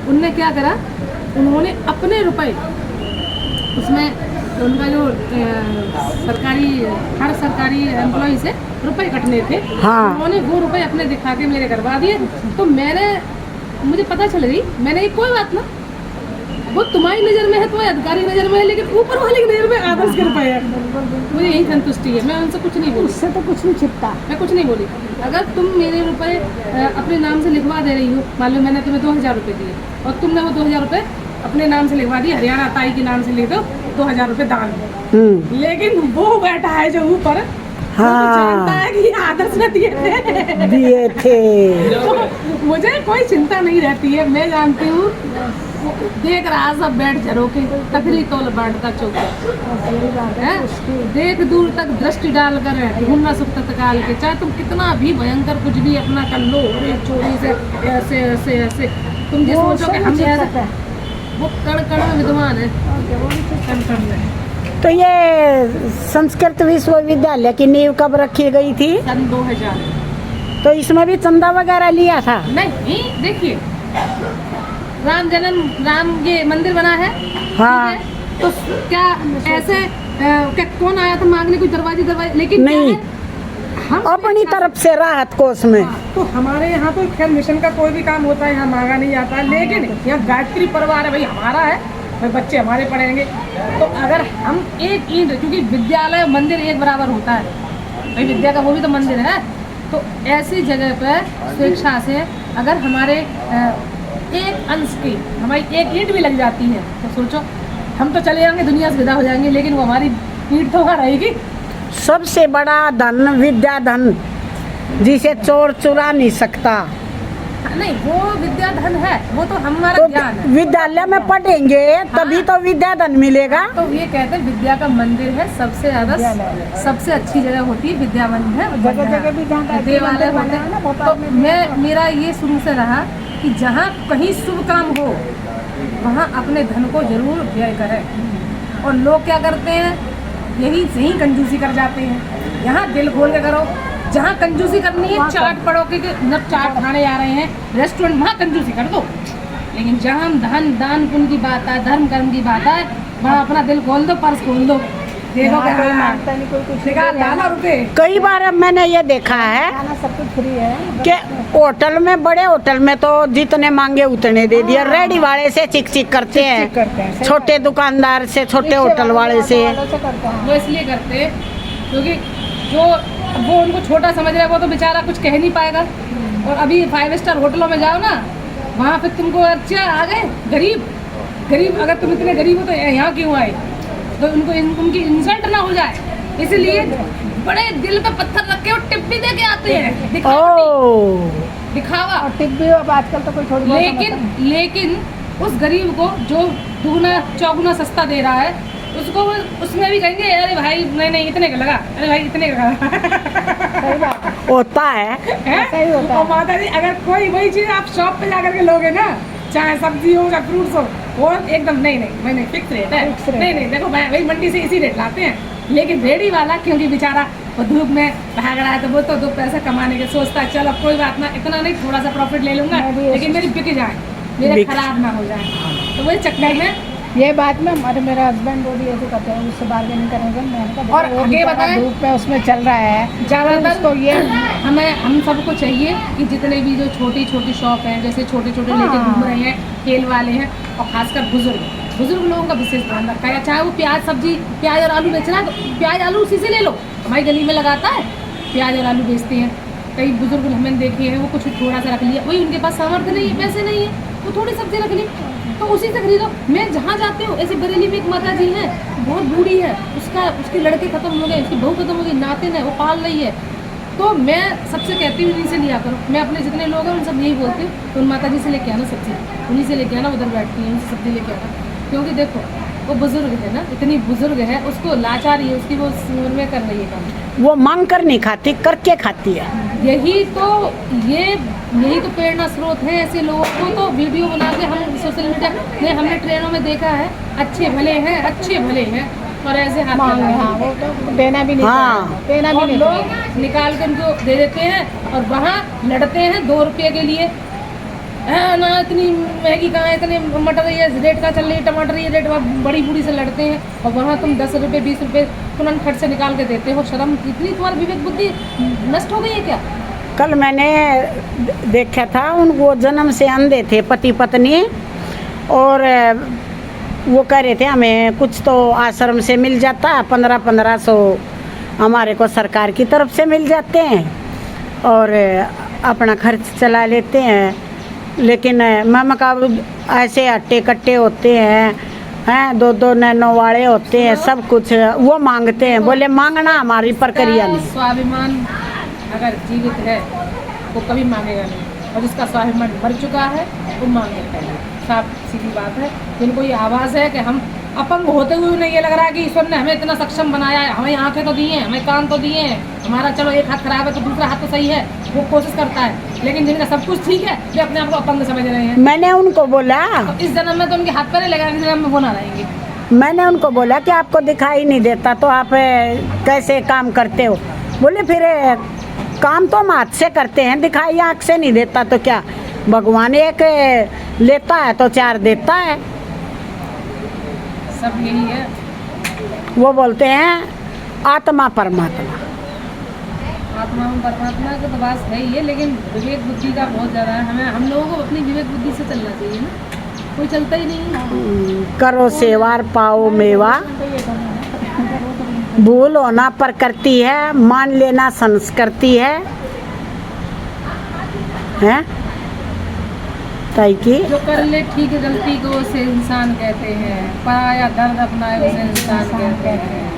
उनने क्या करा, उन्होंने अपने रुपए उसमें उनका जो सरकारी हर सरकारी एम्प्लॉय से रुपए कटने थे, हाँ। उन्होंने वो रुपए अपने दिखा के मेरे करवा दिए। तो मुझे पता चल गई, मैंने ये कोई बात ना, वो तुम्हारी नज़र में है, तुम्हारे अधिकारी नज़र में है, लेकिन ऊपर वाले की नज़र में आदर्श के रुपए है। मुझे यही संतुष्टि है, मैं उनसे कुछ नहीं बोली, उससे तो कुछ नहीं छिपता। मैं कुछ नहीं बोली। अगर तुम मेरे रुपए अपने नाम से लिखवा दे रही हो, मान लो मैंने तुम्हें 2000 रुपये दिए और तुमने वो 2000 रुपये अपने नाम से लिखवा दिए, हरियाणा ताई के नाम से लिख दो 2000 रुपये दान, लेकिन वो बैठा है जो ऊपर, हाँ, जानता है कि आदर्श ने दिए थे। तो मुझे कोई चिंता नहीं रहती है, मैं जानती हूँ, देख रहा सब बैठ जरो के तकरी तोल बैठता चौक है, देख दूर तक दृष्टि डालकर घूमना सुख तत्काल के, चाहे तुम कितना भी भयंकर कुछ भी अपना कर लो, चोरी से ऐसे ऐसे ऐसे, तुम जिस सोचो कि हम ऐसा, वो कण कण में विद्वान है, कण कण में। तो ये संस्कृत विश्वविद्यालय की नींव कब रखी गई थी? सन 2000। तो इसमें भी चंदा वगैरह लिया था? नहीं, देखिए राम ये मंदिर बना है, हाँ, तो क्या ऐसे क्या कौन आया था मांगने कोई दरवाजे, लेकिन नहीं, हम अपनी तरफ से राहत कोष में। तो हमारे यहाँ तो खैर मिशन का कोई भी काम होता है, यहाँ मांगा नहीं जाता, लेकिन यहाँ गायत्री परिवार है, भाई हमारा है, भाई बच्चे हमारे पढ़ेंगे, तो अगर हम एक ईंट, क्योंकि विद्यालय मंदिर एक बराबर होता है, भाई विद्या का वो भी तो मंदिर है, तो ऐसी जगह पर स्वेच्छा से अगर हमारे एक अंश की हमारी एक ईंट भी लग जाती है, तो सोचो हम तो चले जाएंगे, दुनिया से विदा हो जाएंगे, लेकिन वो हमारी ईंट तो वहाँ रहेगी। सबसे बड़ा धन विद्या धन, जिसे चोर चुरा नहीं सकता। नहीं, वो विद्या धन है, वो तो हमारा तो ज्ञान है। विद्यालय में पढ़ेंगे तभी तो विद्या धन मिलेगा। तो ये कहते हैं विद्या का मंदिर है, सबसे ज्यादा सबसे अच्छी जगह होती है विद्या मंदिर है, जगह जगह भी देवालय होते हैं। तो मेरा ये शुरू से रहा कि जहाँ कहीं शुभ काम हो वहाँ अपने धन को जरूर व्यय करें, और लोग क्या करते हैं, यही कंजूसी कर जाते हैं। यहाँ दिल खोल के करो, जहाँ कंजूसी करनी है, चाट पड़ो के जब चाट खाने जा रहे हैं रेस्टोरेंट, वहाँ कंजूसी कर दो, लेकिन जहाँ हम दान पुण्य की बात है, धर्म कर्म की बात है, वहाँ अपना दिल खोल दो, पर्स खोल दो, देखो क्या मांगता नहीं, कोई कुछ लाना रुपए। कई बार मैंने ये देखा है सब कुछ फ्री है कि होटल में, बड़े होटल में तो जितने मांगे उतने दे दिया, रेडी वाले से चिक चिक करते हैं, छोटे दुकानदार से, छोटे होटल वाले से। वो इसलिए करते हैं क्योंकि जो वो उनको छोटा समझ रहा है, वो तो बेचारा कुछ कह नहीं पाएगा। और अभी 5 स्टार होटलों में जाओ ना, वहाँ पे तुमको अच्छा आ गए गरीब, अगर तुम इतने गरीब हो तो यहाँ क्यों आए, तो उनकी इंसल्ट ना हो जाए, इसलिए बड़े दिल पे पत्थर रख के और टिप भी दे के आते हैं, दिखावा। और टिप भी अब आजकल तो कोई थोड़ी, लेकिन उस गरीब को जो दुगना चौगुना सस्ता दे रहा है, उसको उसमें भी कहेंगे अरे भाई नहीं इतने का लगा, अरे भाई इतने का लगा। होता है, सही होता है। और माता जी, अगर कोई वही चीज़ आप शॉप पे जाकर के लोगे ना, चाहे सब्जी हो या फ्रूट्स हो, वो एकदम नहीं फिक्स रेट है, नहीं देखो भाई मंडी से इसी रेट लाते हैं, लेकिन रेडी वाला क्योंकि बेचारा वो धूप में भाग रहा है, तो वो तो 2 पैसा कमाने के सोचता है, चल अब कोई बात ना, इतना नहीं, थोड़ा सा प्रॉफिट ले लूंगा, लेकिन मेरी बिक जाए, मेरे खराब ना हो जाए, तो वही चक्कर में ये बात में मेरे हस्बैंड वो भी ऐसे करते हैं, उससे बार्गेनिंग करेंगे। और आगे बताएं, धूप में उसमें चल रहा है ज़्यादातर तो ये हम सबको चाहिए कि जितने भी जो छोटी शॉप हैं, जैसे छोटे लेके घूम रहे हैं, खेल वाले हैं, और खासकर बुजुर्ग लोगों का विशेष ध्यान रखा है। चाहे वो प्याज और आलू बेच रहा है, तो प्याज आलू उसी से ले लो, हमारी गली में लगाता है, प्याज और आलू बेचते हैं। कई बुजुर्ग हमने देखे हैं, वो कुछ थोड़ा सा रख लिया, वही उनके पास सामर्थ्य नहीं है, पैसे नहीं है, वो थोड़ी सब्जी रख ली, तो उसी से खरीदो। मैं जहाँ जाती हूँ, ऐसे बरेली में एक माता जी हैं, बहुत बूढ़ी है, उसके लड़के खत्म हो गए, उसकी बहू खत्म हो गई, नातिन है, वो पाल रही है, तो मैं सबसे कहती हूँ इन्हीं से लिया करो। मैं अपने जितने लोग हैं उन सब यही बोलती हूँ, तो उन माता जी से लेके आना सब्जी, उन्हीं से लेके आना, उधर बैठती है, उनसे सब्जी लेके आना, क्योंकि देखो वो बुजुर्ग है ना, इतनी बुजुर्ग है, उसको लाचारी है, उसकी वो उम्र में कर रही है काम, वो मांग कर नहीं खाती, करके खाती है। यही तो प्रेरणा स्रोत है ऐसे लोगों को। तो वीडियो बना के हम सोशल मीडिया में, हमने ट्रेनों में देखा है, अच्छे भले हैं, और ऐसे हाथ वो तो देना भी नहीं, लोग निकाल के उनको दे देते हैं, और वहाँ लड़ते हैं 2 रुपये के लिए, है ना, इतनी महंगी कहाँ है, इतने मटर ये रेट का चल रही है, टमाटर ये रेट, बड़ी बूढ़ी से लड़ते हैं, और वहाँ तुम 10 रुपये 20 रुपये तुरंत खट से निकाल के देते हो। शर्म, इतनी तुम्हारी विवेक बुद्धि नष्ट हो गई है क्या? कल मैंने देखा था, उनको जन्म से अंधे थे पति पत्नी, और वो कह रहे थे हमें कुछ तो आश्रम से मिल जाता है, 1500 हमारे को सरकार की तरफ से मिल जाते हैं, और अपना खर्च चला लेते हैं। लेकिन मामा का ऐसे अट्टे कट्टे होते हैं 2-2 नैनो वाले होते हैं, सब कुछ वो मांगते हैं। बोले मांगना हमारी प्रक्रिया नहीं। स्वाभिमान अगर जीवित है वो कभी मांगेगा नहीं, और जिसका स्वाभिमान मर चुका है वो मांगेगा नहीं। साफ सीधी बात है। जिनको ये आवाज़ है कि हम अपंग होते हुए उन्हें ये लग रहा है कि ईश्वर ने हमें इतना सक्षम बनाया है, हमें आंखें तो दी हैं, हमें कान तो दिए हैं, हमारा चलो एक हाथ खराब है तो दूसरा हाथ तो सही है, वो कोशिश करता है। लेकिन जिनका सब कुछ ठीक है वे अपने आप को अपंग समझ रहे हैं। मैंने उनको बोला, तो इस जन्म में तो उनके हाथ पर नहीं लगा, इस जन्म में वो ना रहेंगे। मैंने उनको बोला कि आपको दिखाई नहीं देता तो आप कैसे काम करते हो? बोले फिर काम तो हम हाथ से करते हैं, दिखाई आँख से नहीं देता तो क्या? भगवान एक लेता है तो 4 देता है। सब यही है। वो बोलते हैं आत्मा परमात्मा। आत्मा में परमात्मा का तो बात है ही है, लेकिन विवेक बुद्धि का बहुत ज़्यादा है। हमें हम लोगों को अपनी विवेक बुद्धि से चलना चाहिए ना, कोई चलता ही नहीं है। करो सेवार पाओ मेवा, भूल होना पर करती है, मान लेना संस्कृति है ताई की। जो कर ले ठीक गलती को उसे इंसान कहते हैं, पराया दर्द अपनाए उसे इंसान कहते हैं।